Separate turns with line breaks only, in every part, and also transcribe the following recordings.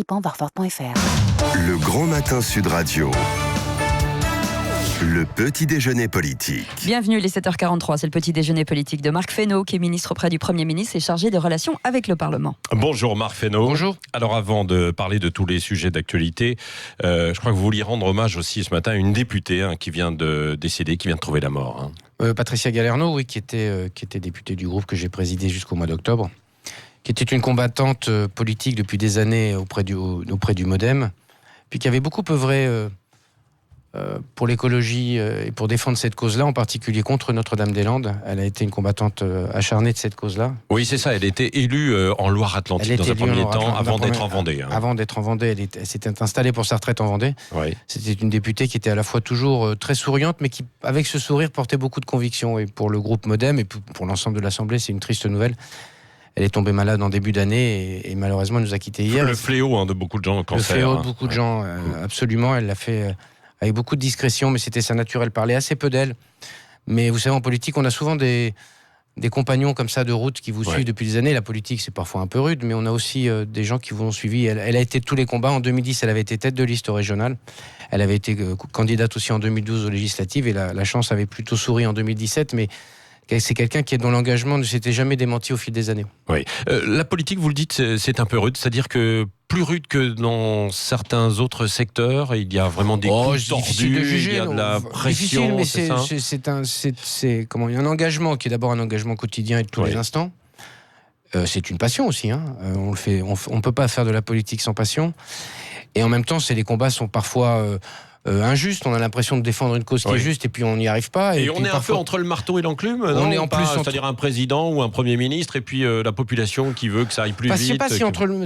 Warford.fr.
Le Grand Matin Sud Radio. Le petit déjeuner politique.
Bienvenue, les 7h43, c'est le petit déjeuner politique de Marc Fesneau, qui est ministre auprès du Premier ministre et chargé des relations avec le Parlement.
Bonjour Marc Fesneau.
Bonjour.
Alors avant de parler de tous les sujets d'actualité, je crois que vous vouliez rendre hommage aussi ce matin à une députée qui vient de décéder, qui vient de trouver la mort.
Patricia Galerno, oui, qui était députée du groupe que j'ai présidé jusqu'au mois d'octobre, qui était une combattante politique depuis des années auprès du MoDem, puis qui avait beaucoup œuvré pour l'écologie et pour défendre cette cause-là, en particulier contre Notre-Dame-des-Landes. Elle a été une combattante acharnée de cette cause-là.
Oui, c'est ça, elle était élue en Loire-Atlantique dans un premier temps, avant d'être en Vendée.
Avant d'être en Vendée, elle s'était installée pour sa retraite en Vendée.
Oui.
C'était une députée qui était à la fois toujours très souriante, mais qui, avec ce sourire, portait beaucoup de conviction. Et pour le groupe MoDem et pour l'ensemble de l'Assemblée, c'est une triste nouvelle. Elle est tombée malade en début d'année et malheureusement elle nous a quittés hier.
Le fléau de beaucoup de gens au cancer.
Le fléau de beaucoup de gens, absolument. Elle l'a fait avec beaucoup de discrétion, mais c'était sa nature. Elle parlait assez peu d'elle. Mais vous savez, en politique, on a souvent des compagnons comme ça de route qui vous suivent depuis des années. La politique, c'est parfois un peu rude, mais on a aussi des gens qui vous ont suivi. Elle a été de tous les combats. En 2010, elle avait été tête de liste au régional. Elle avait été candidate aussi en 2012 aux législatives et la chance avait plutôt souri en 2017, mais c'est quelqu'un dont l'engagement ne s'était jamais démenti au fil des années.
Oui. La politique, vous le dites, c'est un peu rude, c'est-à-dire que plus rude que dans certains autres secteurs, il y a vraiment des coups tordus, de juger, il y a de la pression.
Difficile, mais c'est il y a un engagement qui est d'abord un engagement quotidien et de tous les instants. C'est une passion aussi. On le fait. On peut pas faire de la politique sans passion. Et en même temps, les combats sont parfois injuste, on a l'impression de défendre une cause qui est juste et puis on n'y arrive pas.
Et on est un peu entre le marteau et l'enclume, c'est-à-dire un président ou un Premier ministre et puis la population qui veut que ça aille plus vite.
Je ne sais pas si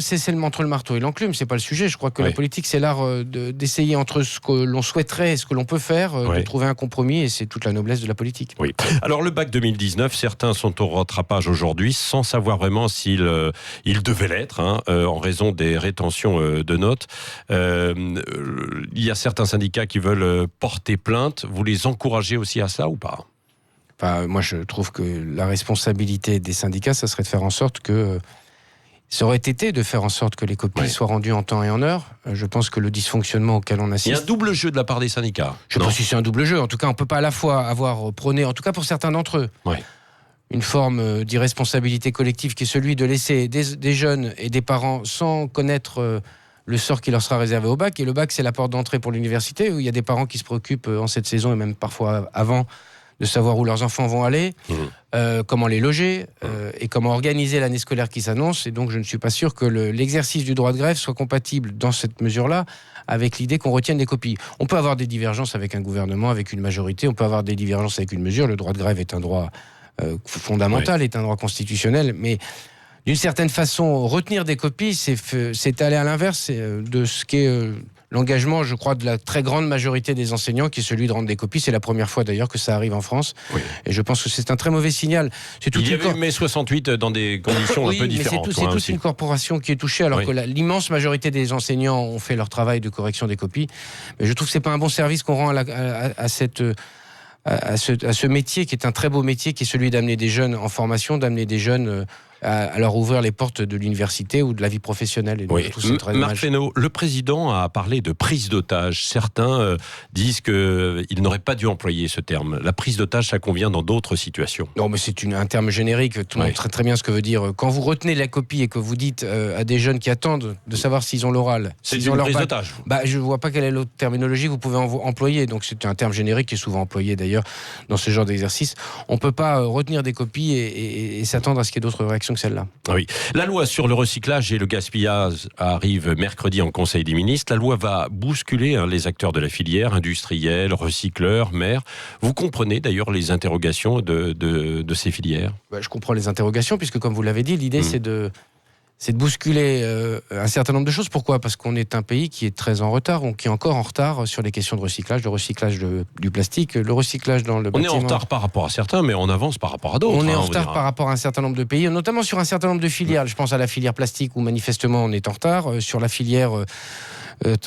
c'est seulement entre le marteau et l'enclume, c'est pas le sujet. Je crois que la politique, c'est l'art d'essayer entre ce que l'on souhaiterait et ce que l'on peut faire, de trouver un compromis, et c'est toute la noblesse de la politique.
Oui. Alors le bac 2019, certains sont au rattrapage aujourd'hui sans savoir vraiment s'il devait l'être, en raison des rétentions de notes. Il y a certains syndicats qui veulent porter plainte. Vous les encouragez aussi à ça ou pas ?
Moi, je trouve que la responsabilité des syndicats, ça serait de faire en sorte que... Ça aurait été de faire en sorte que les copies soient rendues en temps et en heure. Je pense que le dysfonctionnement auquel on assiste...
Il y a un double jeu de la part des syndicats.
Je ne sais pas si c'est un double jeu. En tout cas, on ne peut pas à la fois avoir prôné, en tout cas pour certains d'entre eux, une forme d'irresponsabilité collective qui est celui de laisser des jeunes et des parents sans connaître... le sort qui leur sera réservé au bac. Et le bac, c'est la porte d'entrée pour l'université, où il y a des parents qui se préoccupent en cette saison, et même parfois avant, de savoir où leurs enfants vont aller, comment les loger, et comment organiser l'année scolaire qui s'annonce. Et donc, je ne suis pas sûr que l'exercice du droit de grève soit compatible dans cette mesure-là avec l'idée qu'on retienne des copies. On peut avoir des divergences avec un gouvernement, avec une majorité, on peut avoir des divergences avec une mesure. Le droit de grève est un droit fondamental, est un droit constitutionnel, mais... D'une certaine façon, retenir des copies, c'est aller à l'inverse de ce qu'est l'engagement, je crois, de la très grande majorité des enseignants, qui est celui de rendre des copies. C'est la première fois d'ailleurs que ça arrive en France. Et je pense que c'est un très mauvais signal.
Il y avait eu mai 68 dans des conditions un peu différentes.
Mais c'est toute une corporation qui est touchée, alors que l'immense majorité des enseignants ont fait leur travail de correction des copies. Mais je trouve que c'est pas un bon service qu'on rend à ce métier, qui est un très beau métier, qui est celui d'amener des jeunes en formation, d'amener des jeunes à leur ouvrir les portes de l'université ou de la vie professionnelle. Et
Marc Fesneau, le président a parlé de prise d'otage. Certains disent qu'il n'aurait pas dû employer ce terme. La prise d'otage, ça convient dans d'autres situations.
Non, mais c'est un terme générique. Tout le monde sait très bien ce que veut dire. Quand vous retenez la copie et que vous dites à des jeunes qui attendent de savoir s'ils ont l'oral,
c'est une prise d'otage.
Je ne vois pas quelle est l'autre terminologie que vous pouvez employer. Donc c'est un terme générique qui est souvent employé d'ailleurs dans ce genre d'exercice. On ne peut pas retenir des copies et s'attendre à ce qu'il y ait d'autres réactions que celle-là.
Oui. La loi sur le recyclage et le gaspillage arrive mercredi en Conseil des ministres. La loi va bousculer les acteurs de la filière, industriels, recycleurs, maires. Vous comprenez d'ailleurs les interrogations de ces filières ?
Je comprends les interrogations, puisque comme vous l'avez dit, l'idée c'est de bousculer un certain nombre de choses. Pourquoi ? Parce qu'on est un pays qui est très en retard, qui est encore en retard sur les questions de recyclage, le recyclage du plastique, le recyclage dans le bâtiment.
On est en retard par rapport à certains, mais on avance par rapport à d'autres.
On est en retard par rapport à un certain nombre de pays, notamment sur un certain nombre de filières. Je pense à la filière plastique, où manifestement on est en retard. Sur la filière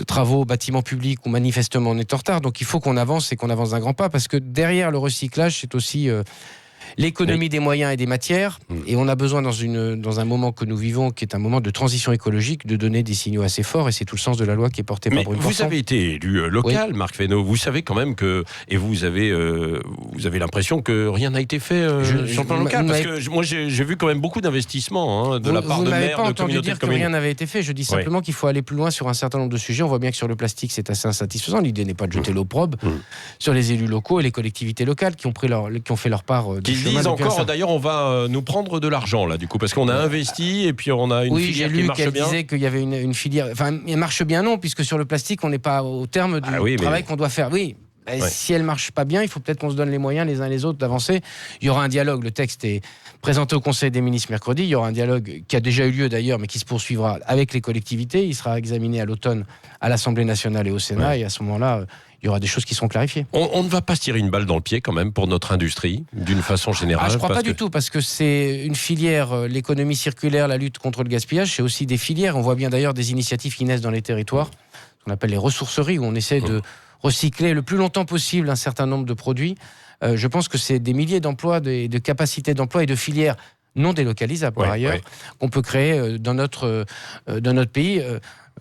travaux, bâtiments publics, où manifestement on est en retard. Donc il faut qu'on avance et qu'on avance d'un grand pas, parce que derrière le recyclage, c'est aussi... l'économie des moyens et des matières. Et on a besoin, dans un moment que nous vivons, qui est un moment de transition écologique, de donner des signaux assez forts. Et c'est tout le sens de la loi qui est portée par Brune Poisson.
Vous avez été élu local, Marc Fesneau. Vous savez quand même que... Et vous avez l'impression que rien n'a été fait sur le plan local. Parce que moi, j'ai vu quand même beaucoup d'investissements de la part de maires, de communautés de communes. Vous n'avez pas entendu dire que rien
n'avait été fait. Je dis simplement qu'il faut aller plus loin sur un certain nombre de sujets. On voit bien que sur le plastique, c'est assez insatisfaisant. L'idée n'est pas de jeter l'opprobre sur les élus locaux et les collectivités locales qui ont fait leur part de
chemin. Qui disent encore, d'ailleurs, on va nous prendre de l'argent, là, du coup, parce qu'on a investi et puis on a une filière qui marche bien. Oui, j'ai lu qu'elle disait qu'il y avait une filière... Enfin, elle marche bien, non, puisque sur le plastique, on n'est pas au terme du travail qu'on doit faire. Oui. Si elle marche pas bien, il faut peut-être qu'on se donne les moyens les uns les autres d'avancer. Il y aura un dialogue. Le texte est présenté au Conseil des ministres mercredi. Il y aura un dialogue qui a déjà eu lieu d'ailleurs, mais qui se poursuivra avec les collectivités. Il sera examiné à l'automne à l'Assemblée nationale et au Sénat. Et à ce moment-là, il y aura des choses qui seront clarifiées. On ne va pas se tirer une balle dans le pied quand même pour notre industrie, d'une façon générale.
Je ne crois pas du tout, parce que c'est une filière, l'économie circulaire, la lutte contre le gaspillage, c'est aussi des filières. On voit bien d'ailleurs des initiatives qui naissent dans les territoires, qu'on appelle les ressourceries, où on essaie de recycler le plus longtemps possible un certain nombre de produits. Je pense que c'est des milliers d'emplois, de capacités d'emploi et de filières non délocalisables par ailleurs, qu'on peut créer dans notre pays.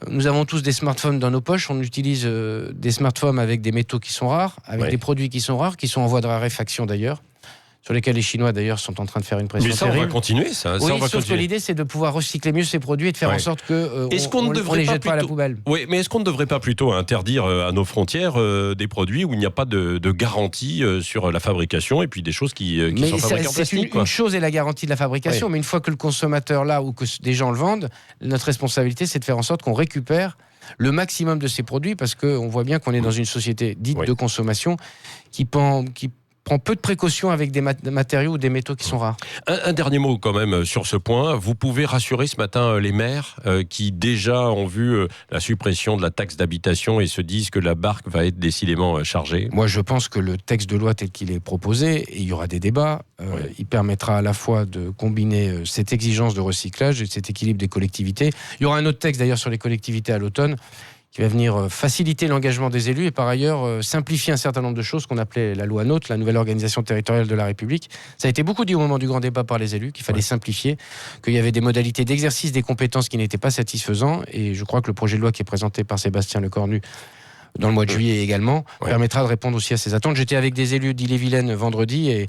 Nous avons tous des smartphones dans nos poches. On utilise des smartphones avec des métaux qui sont rares, avec des produits qui sont rares, qui sont en voie de raréfaction d'ailleurs, sur lesquels les Chinois d'ailleurs sont en train de faire une pression terrible.
Mais ça, on va continuer, ça.
Oui, sauf que l'idée, c'est de pouvoir recycler mieux ces produits et de faire en sorte que on les jette pas à la poubelle.
Oui, mais est-ce qu'on ne devrait pas plutôt interdire à nos frontières des produits où il n'y a pas de garantie sur la fabrication et puis des choses qui sont fabriquées en plastique?
Une chose est la garantie de la fabrication, mais une fois que le consommateur là ou que des gens le vendent, notre responsabilité, c'est de faire en sorte qu'on récupère le maximum de ces produits, parce qu'on voit bien qu'on est dans une société dite de consommation qui prend peu de précautions avec des matériaux ou des métaux qui sont rares.
Un dernier mot quand même sur ce point. Vous pouvez rassurer ce matin les maires qui déjà ont vu la suppression de la taxe d'habitation et se disent que la barque va être décidément chargée.
Moi, je pense que le texte de loi tel qu'il est proposé, et il y aura des débats, il permettra à la fois de combiner cette exigence de recyclage et cet équilibre des collectivités. Il y aura un autre texte d'ailleurs sur les collectivités à l'automne, qui va venir faciliter l'engagement des élus et par ailleurs simplifier un certain nombre de choses qu'on appelait la loi NOTRe, la nouvelle organisation territoriale de la République. Ça a été beaucoup dit au moment du grand débat par les élus, qu'il fallait simplifier, qu'il y avait des modalités d'exercice des compétences qui n'étaient pas satisfaisantes, et je crois que le projet de loi qui est présenté par Sébastien Lecornu dans le mois de juillet également, permettra de répondre aussi à ces attentes. J'étais avec des élus d'Ille-et-Vilaine vendredi et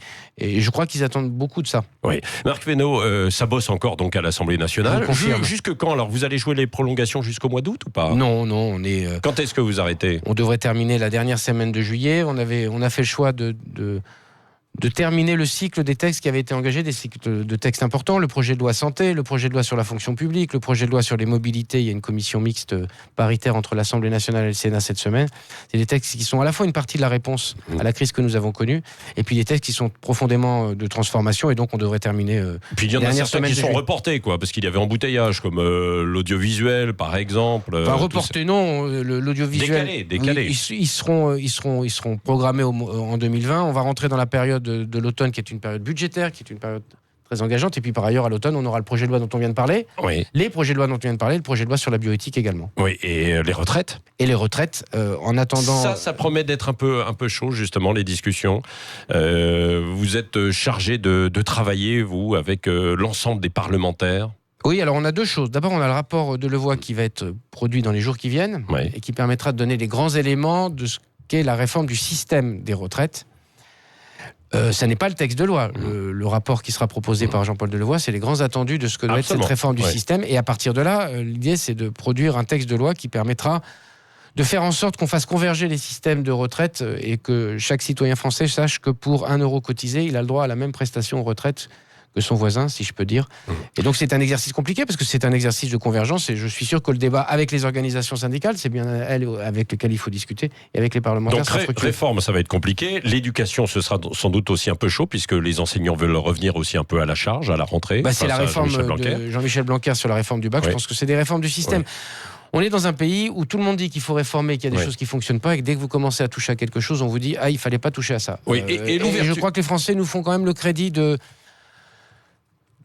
je crois qu'ils attendent beaucoup de ça.
Oui. Marc Fesneau, ça bosse encore donc à l'Assemblée nationale. Jusque quand? Alors vous allez jouer les prolongations jusqu'au mois d'août ou pas?
Non, on est...
Quand est-ce que vous arrêtez?
On devrait terminer la dernière semaine de juillet. On a fait le choix de terminer le cycle des textes qui avaient été engagés, des cycles de textes importants, le projet de loi santé, le projet de loi sur la fonction publique, le projet de loi sur les mobilités. Il y a une commission mixte paritaire entre l'Assemblée nationale et le Sénat cette semaine. C'est des textes qui sont à la fois une partie de la réponse à la crise que nous avons connue, et puis des textes qui sont profondément de transformation, et donc on devrait terminer.
Puis il y en a certains qui sont reportés, parce qu'il y avait embouteillage, comme l'audiovisuel par exemple.
Enfin, reportés non, l'audiovisuel.
Décalés.
Ils seront programmés en 2020. On va rentrer dans la période de l'automne, qui est une période budgétaire, qui est une période très engageante. Et puis par ailleurs, à l'automne, on aura le projet de loi dont on vient de parler, les projets de loi dont on vient de parler, le projet de loi sur la bioéthique également.
Oui, et les retraites.
Et les retraites, en attendant...
Ça promet d'être un peu chaud, justement, les discussions. Vous êtes chargé de travailler, vous, avec l'ensemble des parlementaires.
Oui, alors on a deux choses. D'abord, on a le rapport de Levoy qui va être produit dans les jours qui viennent, et qui permettra de donner les grands éléments de ce qu'est la réforme du système des retraites. Ça n'est pas le texte de loi. Le rapport qui sera proposé par Jean-Paul Delevoye, c'est les grands attendus de ce que doit être cette réforme du système. Et à partir de là, l'idée, c'est de produire un texte de loi qui permettra de faire en sorte qu'on fasse converger les systèmes de retraite et que chaque citoyen français sache que pour 1 euro cotisé, il a le droit à la même prestation retraite que son voisin, si je peux dire. Et donc c'est un exercice compliqué parce que c'est un exercice de convergence, et je suis sûr que le débat avec les organisations syndicales, c'est bien elles avec lesquelles il faut discuter, et avec les parlementaires.
Donc réforme, ça va être compliqué. L'éducation, ce sera sans doute aussi un peu chaud, puisque les enseignants veulent revenir aussi un peu à la charge, à la rentrée.
C'est la réforme de Jean-Michel Blanquer sur la réforme du bac. Je pense que c'est des réformes du système. On est dans un pays où tout le monde dit qu'il faut réformer, qu'il y a des choses qui ne fonctionnent pas, et que dès que vous commencez à toucher à quelque chose, on vous dit « Ah, il ne fallait pas toucher à ça ». Et je crois que les Français nous font quand même le crédit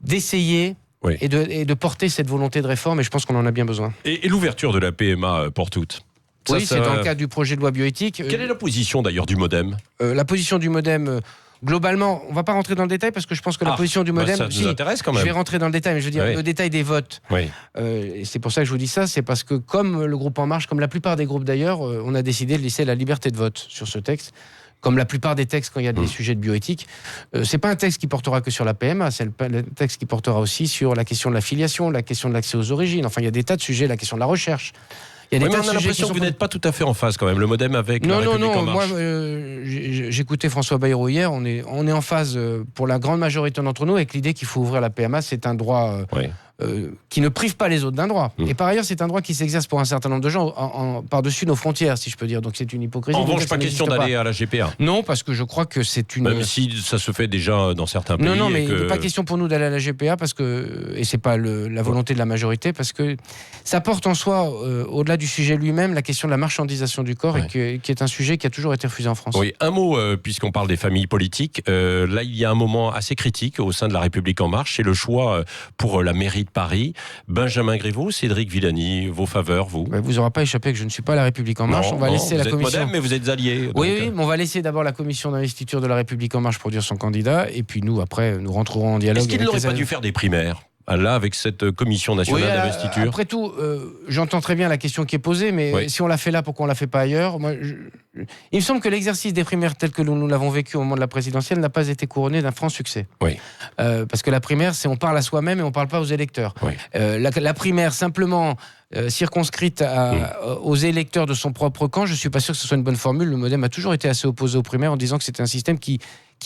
d'essayer et de porter cette volonté de réforme, et je pense qu'on en a bien besoin.
Et l'ouverture de la PMA pour toutes?
C'est dans le cadre du projet de loi bioéthique.
Quelle est la position d'ailleurs du MoDem?
La position du MoDem, globalement, on ne va pas rentrer dans le détail parce que je pense que la position du MoDem...
ça nous intéresse quand même.
Je vais rentrer dans le détail, mais je veux dire, le détail des votes.
Oui.
Et c'est pour ça que je vous dis ça, c'est parce que comme le groupe En Marche, comme la plupart des groupes d'ailleurs, on a décidé de laisser la liberté de vote sur ce texte. Comme la plupart des textes quand il y a des sujets de bioéthique. C'est pas un texte qui portera que sur la PMA, c'est le texte qui portera aussi sur la question de la filiation, la question de l'accès aux origines. Enfin, il y a des tas de sujets, la question de la recherche. Il y a des tas de
on a
sujets
l'impression que vous n'êtes pas tout à fait en phase quand même, le MoDem avec la République En Marche.
Moi, j'écoutais François Bayrou hier, on est en phase pour la grande majorité d'entre nous avec l'idée qu'il faut ouvrir la PMA, c'est un droit... qui ne prive pas les autres d'un droit. Et par ailleurs, c'est un droit qui s'exerce pour un certain nombre de gens par-dessus nos frontières, si je peux dire. Donc c'est une hypocrisie.
En revanche, pas question d'aller à la GPA.
Non, parce que je crois que c'est une...
Même si ça se fait déjà dans certains pays.
Non, mais il n'est pas question pour nous d'aller à la GPA, parce que, et c'est pas la volonté de la majorité, parce que ça porte en soi, au-delà du sujet lui-même, la question de la marchandisation du corps, et qui est un sujet qui a toujours été refusé en France.
Oui, un mot, puisqu'on parle des familles politiques. Là, il y a un moment assez critique au sein de la République En Marche, c'est le choix pour la mairie de Paris. Benjamin Griveaux, Cédric Villani, vos faveurs, vous?
Vous n'aura pas échappé que je ne suis pas à la République En Marche. On va laisser la commission.
MoDem, mais vous êtes alliés.
Oui, mais on va laisser d'abord la commission d'investiture de la République En Marche pour dire son candidat, et puis nous, après, nous rentrerons en dialogue.
Est-ce qu'il n'aurait pas dû faire des primaires? Là, avec cette commission nationale d'investiture.
Après tout, j'entends très bien la question qui est posée, mais si on l'a fait là, pourquoi on l'a fait pas ailleurs? Il me semble que l'exercice des primaires tel que nous l'avons vécu au moment de la présidentielle n'a pas été couronné d'un franc succès.
Oui.
Parce que la primaire, c'est on parle à soi-même et on parle pas aux électeurs.
Oui.
La primaire, simplement circonscrite aux électeurs de son propre camp, je suis pas sûr que ce soit une bonne formule. Le MoDem a toujours été assez opposé aux primaires en disant que c'était un système qui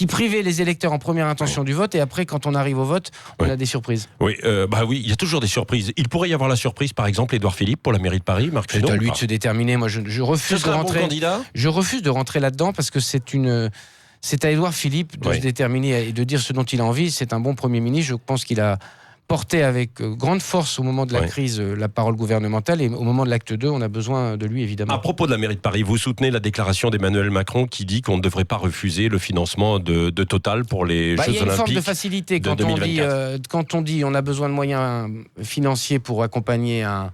privait les électeurs en première intention du vote, et après, quand on arrive au vote, on a des surprises.
Oui, il y a toujours des surprises. Il pourrait y avoir la surprise, par exemple, Édouard Philippe pour la mairie de Paris, Marc Fesneau.
C'est à lui de se déterminer. Moi, je refuse de rentrer.
Un bon candidat.
Je refuse de rentrer là-dedans parce que c'est à Édouard Philippe de se déterminer et de dire ce dont il a envie. C'est un bon Premier ministre. Je pense qu'il a porté avec grande force au moment de la crise la parole gouvernementale, et au moment de l'acte 2, on a besoin de lui, évidemment.
À propos de la mairie de Paris, vous soutenez la déclaration d'Emmanuel Macron qui dit qu'on ne devrait pas refuser le financement de Total pour les Jeux Olympiques.
Il y a une forme de facilité quand on dit on a besoin de moyens financiers pour accompagner un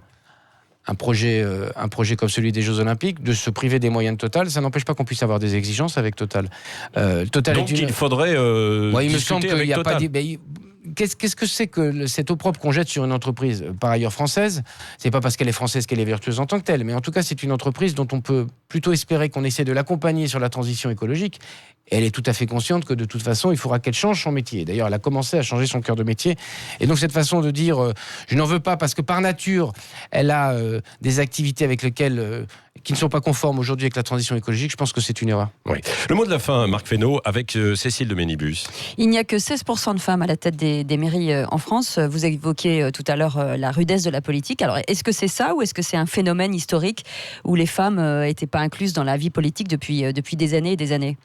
projet comme celui des Jeux Olympiques, de se priver des moyens de Total. Ça n'empêche pas qu'on puisse avoir des exigences avec Total.
Donc il faudrait
il me semble
discuter
qu'il
avec
n'y a
Total.
pas... Qu'est-ce que c'est que cet opprobre qu'on jette sur une entreprise, par ailleurs française? C'est pas parce qu'elle est française qu'elle est vertueuse en tant que telle, mais en tout cas, c'est une entreprise dont on peut plutôt espérer qu'on essaie de l'accompagner sur la transition écologique. Et elle est tout à fait consciente que de toute façon, il faudra qu'elle change son métier. D'ailleurs, elle a commencé à changer son cœur de métier. Et donc, cette façon de dire je n'en veux pas parce que par nature, elle a des activités avec lesquelles qui ne sont pas conformes aujourd'hui avec la transition écologique, je pense que c'est une erreur.
Oui. Le mot de la fin, Marc Fesneau, avec Cécile de Ménibus.
Il n'y a que 16% de femmes à la tête des mairies en France. Vous évoquiez tout à l'heure la rudesse de la politique. Alors, est-ce que c'est ça, ou est-ce que c'est un phénomène historique où les femmes n'étaient pas incluses dans la vie politique depuis des années et des années?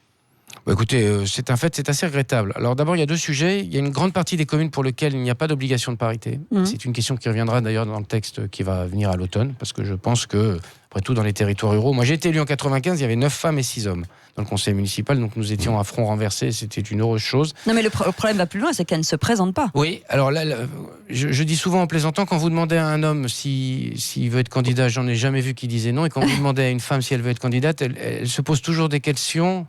Écoutez, c'est un fait, c'est assez regrettable. Alors d'abord, il y a deux sujets. Il y a une grande partie des communes pour lesquelles il n'y a pas d'obligation de parité. C'est une question qui reviendra d'ailleurs dans le texte qui va venir à l'automne, parce que je pense que, après tout, dans les territoires ruraux... Moi, j'ai été élu en 95, il y avait 9 femmes et 6 hommes dans le conseil municipal, donc nous étions à front renversé, c'était une heureuse chose.
Non, mais le problème va plus loin, c'est qu'elle ne se présente pas.
Oui, alors là, je dis souvent en plaisantant, quand vous demandez à un homme s'il veut être candidat, j'en ai jamais vu qui disait non, et quand vous demandez à une femme si elle veut être candidate, elle se pose toujours des questions...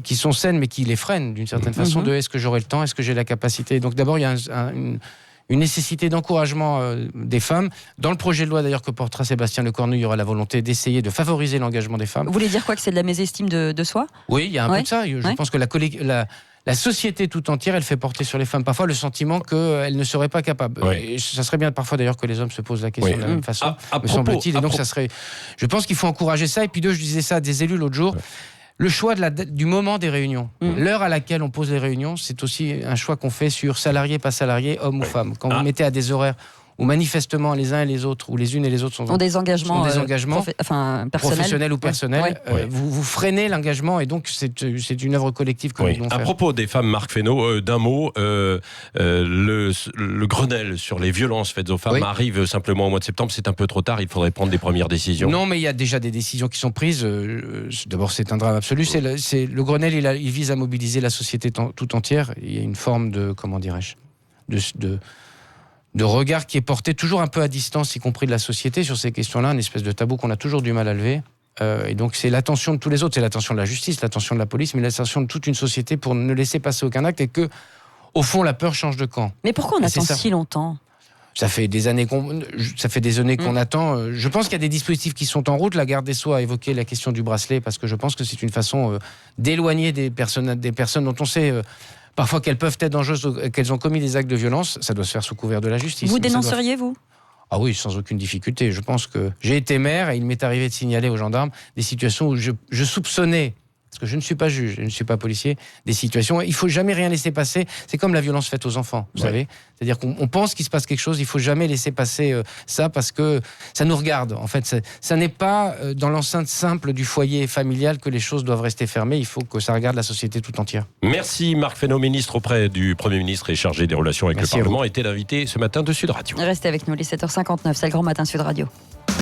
qui sont saines mais qui les freinent d'une certaine façon, de est-ce que j'aurai le temps, est-ce que j'ai la capacité. Donc d'abord il y a une nécessité d'encouragement des femmes. Dans le projet de loi d'ailleurs que portera Sébastien Lecornu, il y aura la volonté d'essayer de favoriser l'engagement des femmes.
Vous voulez dire quoi, que c'est de la mésestime de soi?
Oui, il y a un peu de ça. Je pense que la société tout entière, elle fait porter sur les femmes parfois le sentiment qu'elles ne seraient pas capables. Et ça serait bien parfois d'ailleurs que les hommes se posent la question de la même façon, me semble-t-il. Et donc ça serait... Je pense qu'il faut encourager ça. Et puis je disais ça à des élus l'autre jour. Le choix du moment des réunions, l'heure à laquelle on pose les réunions, c'est aussi un choix qu'on fait sur salarié, pas salarié, homme ou femme. Quand vous mettez à des horaires où manifestement les uns et les autres, ou les unes et les autres ont des engagements
professionnels
ou personnels, vous freinez l'engagement, et donc c'est une œuvre collective que nous devons faire.
À propos des femmes, Marc Fesneau, d'un mot, le Grenelle sur les violences faites aux femmes arrive simplement au mois de septembre. C'est un peu trop tard, il faudrait prendre des premières décisions.
Non, mais il y a déjà des décisions qui sont prises. D'abord, c'est un drame absolu. Le Grenelle, il vise à mobiliser la société tout entière. Il y a une forme de, comment dirais-je, de regard qui est porté toujours un peu à distance, y compris de la société, sur ces questions-là, une espèce de tabou qu'on a toujours du mal à lever. Et donc c'est l'attention de tous les autres, c'est l'attention de la justice, l'attention de la police, mais l'attention de toute une société pour ne laisser passer aucun acte et que, au fond, la peur change de camp.
Mais pourquoi on attend si longtemps ?
Ça fait des années qu'on attend. Je pense qu'il y a des dispositifs qui sont en route. La garde des Sceaux a évoqué la question du bracelet parce que je pense que c'est une façon d'éloigner des personnes dont on sait parfois qu'elles peuvent être dangereuses, qu'elles ont commis des actes de violence. Ça doit se faire sous couvert de la justice.
Vous dénonceriez, vous ?
Ah oui, sans aucune difficulté. Je pense que j'ai été maire et il m'est arrivé de signaler aux gendarmes des situations où je soupçonnais, parce que je ne suis pas juge, je ne suis pas policier, des situations. Il ne faut jamais rien laisser passer. C'est comme la violence faite aux enfants, vous savez. C'est-à-dire qu'on pense qu'il se passe quelque chose, il ne faut jamais laisser passer ça parce que ça nous regarde. En fait, ça n'est pas dans l'enceinte simple du foyer familial que les choses doivent rester fermées. Il faut que ça regarde la société tout entière.
Merci Marc Fesneau, ministre auprès du Premier ministre et chargé des relations avec le Parlement, était l'invité ce matin de Sud Radio.
Restez avec nous, les 7h59, c'est le Grand Matin Sud Radio.